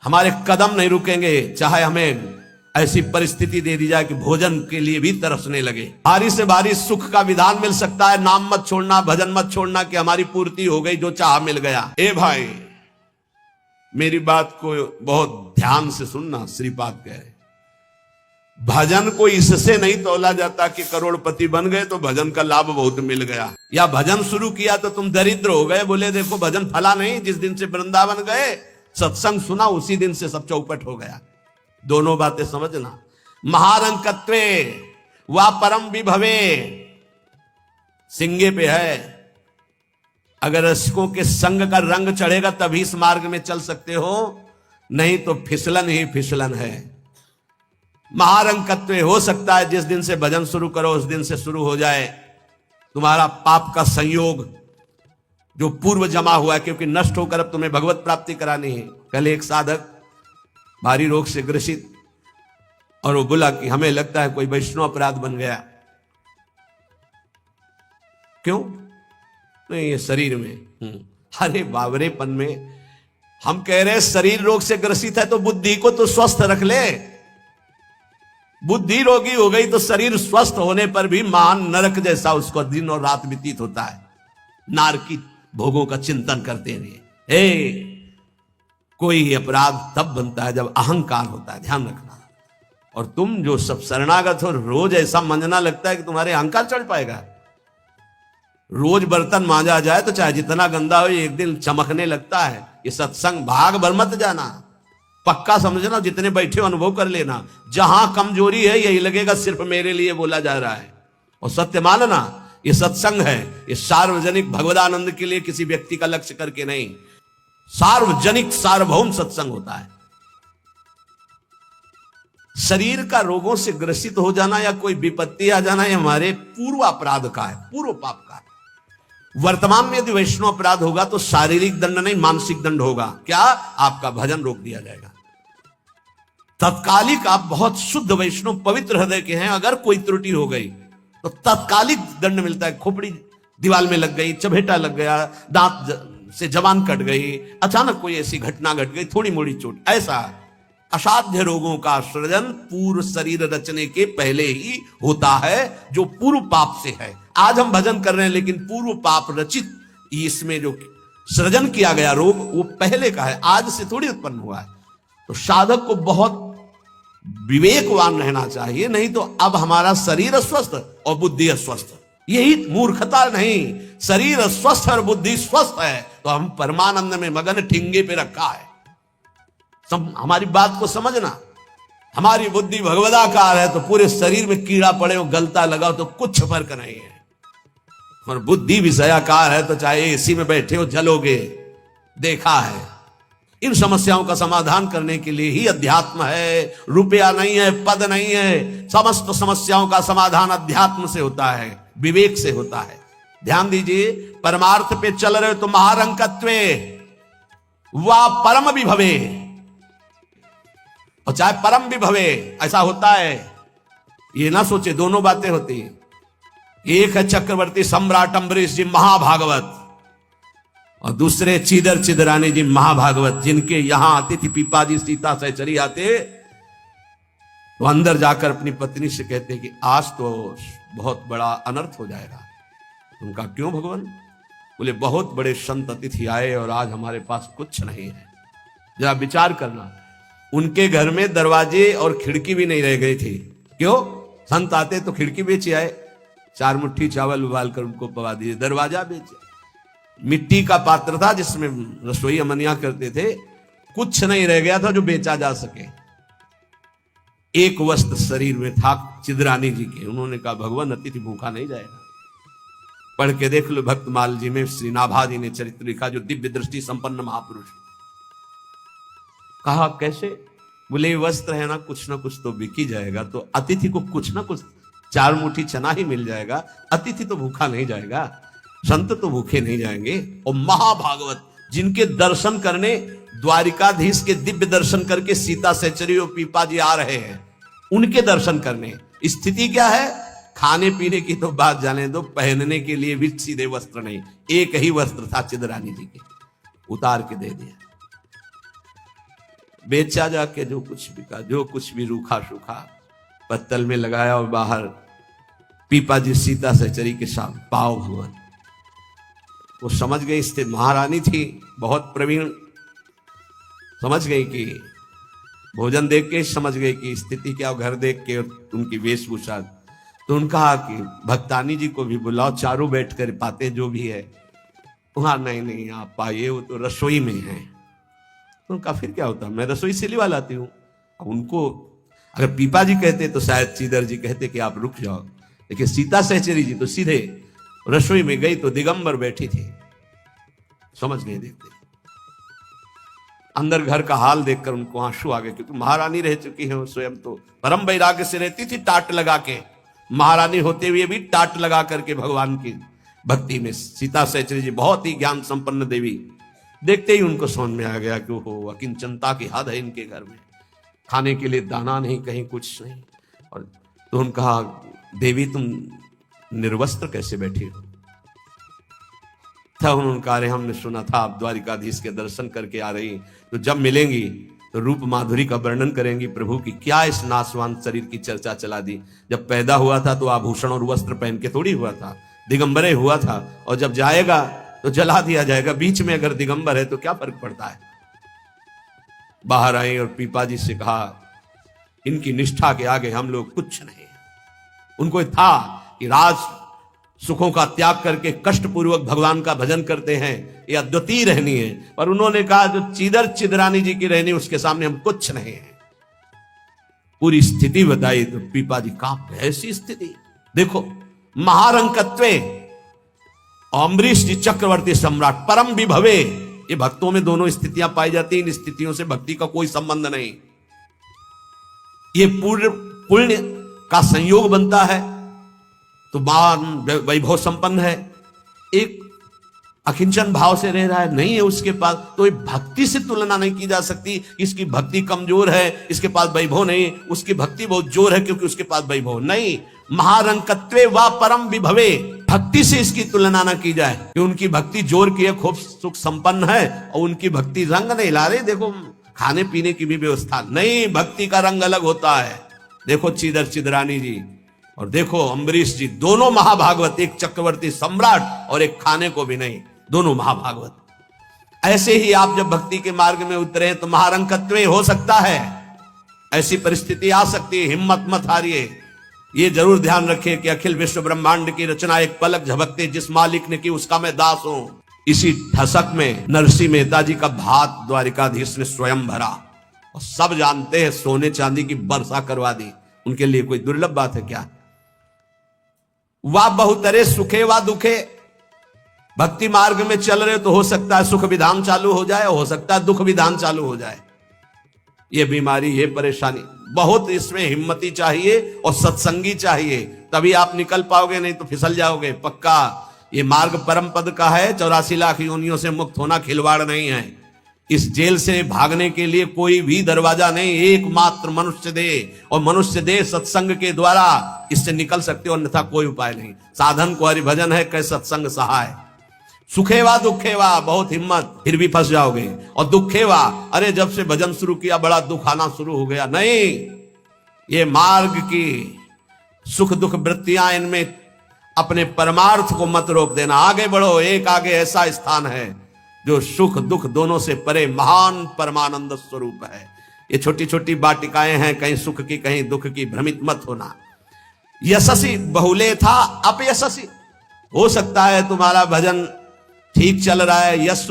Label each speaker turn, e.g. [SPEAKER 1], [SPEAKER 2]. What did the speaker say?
[SPEAKER 1] हमारे कदम नहीं रुकेंगे, चाहे हमें ऐसी परिस्थिति दे दी जाए कि भोजन के लिए भी तरसने लगे। भारी से भारी सुख का विधान मिल सकता है, नाम मत छोड़ना, भजन मत छोड़ना कि हमारी पूर्ति हो गई, जो चाह मिल गया। ए भाई, मेरी बात को बहुत ध्यान से सुनना। श्रीपाद कह रहे भजन को इससे नहीं तोला जाता कि करोड़पति बन गए तो भजन का लाभ बहुत मिल गया, या भजन शुरू किया तो तुम दरिद्र हो गए। बोले देखो भजन फला नहीं, जिस दिन से वृंदावन गए, सत्संग सुना, उसी दिन से सब चौपट हो गया। दोनों बातें समझना। महारंकत्वे वा परम विभवे सिंगे पे है। अगर रसिकों के संग का रंग चढ़ेगा तभी इस मार्ग में चल सकते हो, नहीं तो फिसलन ही फिसलन है। महारंकत्व हो सकता है जिस दिन से भजन शुरू करो उस दिन से शुरू हो जाए तुम्हारा पाप का संयोग जो पूर्व जमा हुआ है, क्योंकि नष्ट होकर अब तुम्हें भगवत प्राप्ति करानी है। कल एक साधक भारी रोग से ग्रसित, और वो बोला कि हमें लगता है कोई वैष्णव अपराध बन गया। क्यों? नहीं, ये शरीर में। अरे बावरेपन में हम कह रहे शरीर रोग से ग्रसित है तो बुद्धि को तो स्वस्थ रख ले। बुद्धि रोगी हो गई तो शरीर स्वस्थ होने पर भी महान नरक जैसा उसको दिन और रात व्यतीत होता है, नारकी भोगों का चिंतन करते हुए। कोई अपराध तब बनता है जब अहंकार होता है, ध्यान रखना। और तुम जो सब शरणागत हो, रोज ऐसा मंजना लगता है कि तुम्हारे अहंकार चढ़ पाएगा। रोज बर्तन मांजा जाए तो चाहे जितना गंदा हो एक दिन चमकने लगता है। ये सत्संग भाग भर मत जाना, पक्का समझना। जितने बैठे हो अनुभव कर लेना, जहां कमजोरी है यही लगेगा सिर्फ मेरे लिए बोला जा रहा है। और सत्य मानना, ये सत्संग है, ये सार्वजनिक भगवदानंद के लिए किसी व्यक्ति का लक्ष्य करके नहीं, सार्वजनिक सार्वभौम सत्संग होता है। शरीर का रोगों से ग्रसित हो जाना या कोई विपत्ति आ जाना, ये हमारे पूर्व अपराध का है, पूर्व पाप का है। वर्तमान में यदि वैष्णव अपराध होगा तो शारीरिक दंड नहीं, मानसिक दंड होगा। क्या? आपका भजन रोक दिया जाएगा। तत्कालिक आप बहुत शुद्ध वैष्णव पवित्र हृदय के हैं, अगर कोई त्रुटि हो गई तो तत्कालिक दंड मिलता है। खोपड़ी दीवार में लग गई, चबेटा लग गया, दांत से जबान कट गई, अचानक कोई ऐसी घटना घट गई, थोड़ी मोड़ी चोट, ऐसा असाध्य रोगों का सृजन पूर्व शरीर रचने के पहले ही होता है, जो पूर्व पाप से है। आज हम भजन कर रहे हैं लेकिन पूर्व पाप रचित इसमें जो सृजन किया गया रोग वो पहले का है, आज से थोड़ी उत्पन्न हुआ है। तो साधक को बहुत विवेकवान रहना चाहिए, नहीं तो अब हमारा शरीर अस्वस्थ और बुद्धि अस्वस्थ, यही मूर्खता नहीं। शरीर स्वस्थ और बुद्धि स्वस्थ है तो हम परमानंद में मगन ठिंगे पे रखा है। हमारी बात को समझना। हमारी बुद्धि भगवदाकार है तो पूरे शरीर में कीड़ा पड़े हो, गलता लगाओ तो कुछ फर्क नहीं है। और बुद्धि विषयाकार है तो चाहे एसी में बैठे हो जलोगे, देखा है। इन समस्याओं का समाधान करने के लिए ही अध्यात्म है, रुपया नहीं है, पद नहीं है। समस्त समस्याओं का समाधान अध्यात्म से होता है, विवेक से होता है। ध्यान दीजिए, परमार्थ पे चल रहे हो तो महारंकत्वे वा परम विभवे, और चाहे परम विभवे, ऐसा होता है। ये ना सोचे दोनों बातें होती हैं। एक है चक्रवर्ती सम्राट अम्बरीश जी महाभागवत, और दूसरे चिदर चिदरानी जी महाभागवत, जिनके यहां आते थे पीपाजी सीता सहचरी आते, वो अंदर जाकर अपनी पत्नी से कहते कि आज तो बहुत बड़ा अनर्थ हो जाएगा। उनका क्यों भगवान? बोले बहुत बड़े संत अतिथि आए और आज हमारे पास कुछ नहीं है। जरा विचार करना, उनके घर में दरवाजे और खिड़की भी नहीं रह गई थी। क्यों? संत आते तो खिड़की बेचे आए, 4 मुट्ठी चावल उबाल कर उनको पवा दिए, दरवाजा बेचे। मिट्टी का पात्र था जिसमें रसोई अमनिया करते थे, कुछ नहीं रह गया था जो बेचा जा सके। एक वस्त्र शरीर में था चिदरानी जी के। उन्होंने कहा भगवान अतिथि भूखा नहीं जाएगा। पढ़ के देख लो भक्तमाल जी में श्री नाभा जी ने चरित्र लिखा, जो दिव्य दृष्टि संपन्न महापुरुष। कहा कैसे? बोले वस्त्र है ना कुछ तो बिक ही जाएगा, तो अतिथि को कुछ ना कुछ 4 मुट्ठी चना ही मिल जाएगा, अतिथि तो भूखा नहीं जाएगा, संत तो भूखे नहीं जाएंगे। और महाभागवत जिनके दर्शन करने द्वारिकाधीश के दिव्य दर्शन करके सीता सहचरी और पीपा जी आ रहे हैं, उनके दर्शन करने। स्थिति क्या है? खाने पीने की तो बात जाने दो, पहनने के लिए भी सीधे वस्त्र नहीं, एक ही वस्त्र था चिदरानी जी के, उतार के दे दिया। बेचा जाके जो कुछ बिका, जो कुछ भी रूखा सूखा पत्तल में लगाया और बाहर पीपा जी सीता सहचरी के साथ पाव भगवान। वो समझ गई, स्थित महारानी थी बहुत प्रवीण, समझ गई कि भोजन देख के समझ गई कि स्थिति क्या, घर देख के और उनकी वेशभूषा। तो उन्होंने कहा कि भक्तानी जी को भी बुलाओ, चारों बैठ कर पाते जो भी है। वहां नहीं आप पाइए, वो तो रसोई में है। तो उनका फिर क्या होता, मैं रसोई से लिवा लाती हूँ। अब उनको अगर पीपा जी कहते तो शायद चीदर जी कहते कि आप रुक जाओ, लेकिन सीता सहचरी जी तो सीधे रसोई में गई तो दिगंबर बैठी थी। समझ गए, देखते अंदर घर का हाल देखकर उनको आंसू आ गए, क्योंकि महारानी रह चुकी है, वो स्वयं तो परम वैराग्य से रहती थी, टाट लगा के। महारानी होते हुए भी टाट लगा करके भगवान की भक्ति में सीता सहचरी जी बहुत ही ज्ञान संपन्न देवी। देखते ही उनको समझ में आ गया कि वो अकिंचनता की हद है इनके घर में, खाने के लिए दाना नहीं, कहीं कुछ नहीं। और तो उन्होंने कहा, देवी तुम निर्वस्त्र कैसे बैठी हो? तब उन्होंने कहा, अरे हमने सुना था आप द्वारिकाधीश के दर्शन करके आ रही, तो जब मिलेंगी तो रूप माधुरी का वर्णन करेंगी प्रभु की। क्या इस नासवान शरीर की चर्चा चला दी। जब पैदा हुआ था तो आभूषण और वस्त्र पहन के थोड़ी हुआ था, दिगंबरे हुआ था, और जब जाएगा तो जला दिया जाएगा। बीच में अगर दिगंबर है तो क्या फर्क पड़ता है। बाहर आई और पीपा जी से कहा, इनकी निष्ठा के आगे हम लोग कुछ नहीं। उनको था कि राज सुखों का त्याग करके कष्टपूर्वक भगवान का भजन करते हैं, ये अद्वितीय रहनी है। पर उन्होंने कहा, जो चीदर चिदरानी जी की रहनी, उसके सामने हम कुछ नहीं है। पूरी स्थिति बताई तो पीपा जी कांप गए। ऐसी स्थिति देखो, महारंकत्वे अम्बरीश जी चक्रवर्ती सम्राट परम विभवे, ये भक्तों में दोनों स्थितियां पाई जाती हैं। इन स्थितियों से भक्ति का कोई संबंध नहीं, ये पूर्ण पुण्य का संयोग बनता है तो मान वैभव संपन्न है। एक अकिंचन भाव से रह रहा है, नहीं है उसके पास, तो ये भक्ति से तुलना नहीं की जा सकती। इसकी भक्ति कमजोर है, इसके पास वैभव नहीं, उसकी भक्ति बहुत जोर है क्योंकि उसके पास वैभव नहीं। महारंकत्वे व परम विभवे, भक्ति से इसकी तुलना ना की जाए कि उनकी भक्ति जोर की है, खूब सुख संपन्न है, और उनकी भक्ति रंग नहीं ला रही। देखो खाने पीने की भी व्यवस्था नहीं, भक्ति का रंग अलग होता है। देखो चीदर चिदरानी जी और देखो अम्बरीश जी, दोनों महाभागवत, एक चक्रवर्ती सम्राट और एक खाने को भी नहीं, दोनों महाभागवत। ऐसे ही आप जब भक्ति के मार्ग में उतरे तो महारंकत्व हो सकता है, ऐसी परिस्थिति आ सकती है। हिम्मत मत हारिए, ये जरूर ध्यान रखिए कि अखिल विश्व ब्रह्मांड की रचना एक पलक झपकते जिस मालिक ने की उसका मैं दास हूं। इसी ठसक में नरसिंह मेहता जी का भात द्वारिकाधीश ने स्वयं भरा, और सब जानते हैं सोने चांदी की वर्षा करवा दी। उनके लिए कोई दुर्लभ बात है क्या? वाह बहुतरे सुखे वा दुखे, भक्ति मार्ग में चल रहे तो हो सकता है सुख विधान चालू हो जाए, हो सकता है दुख विधान चालू हो जाए। ये बीमारी, ये परेशानी, बहुत इसमें हिम्मती चाहिए और सत्संगी चाहिए, तभी आप निकल पाओगे, नहीं तो फिसल जाओगे पक्का। ये मार्ग परम पद का है, 84 लाख योनियों से मुक्त होना खिलवाड़ नहीं है। इस जेल से भागने के लिए कोई भी दरवाजा नहीं, एकमात्र मनुष्य देह, और मनुष्य देह सत्संग के द्वारा इससे निकल सकते हो, अन्यथा कोई उपाय नहीं। साधन को हरिभजन है, कै सत्संग सहाय। सुखेवा दुखेवा, बहुत हिम्मत, फिर भी फंस जाओगे। और दुखेवा, अरे जब से भजन शुरू किया बड़ा दुख आना शुरू हो गया। नहीं, ये मार्ग की सुख दुख वृत्तियां, इनमें अपने परमार्थ को मत रोक देना, आगे बढ़ो। एक आगे ऐसा स्थान है जो सुख दुख दोनों से परे महान परमानंद स्वरूप है। ये छोटी छोटी बाटिकाएं हैं, कहीं सुख की कहीं दुख की, भ्रमित मत होना। यशस्वी बहुले था अपयशस्वी, हो सकता है तुम्हारा भजन ठीक चल रहा है, यश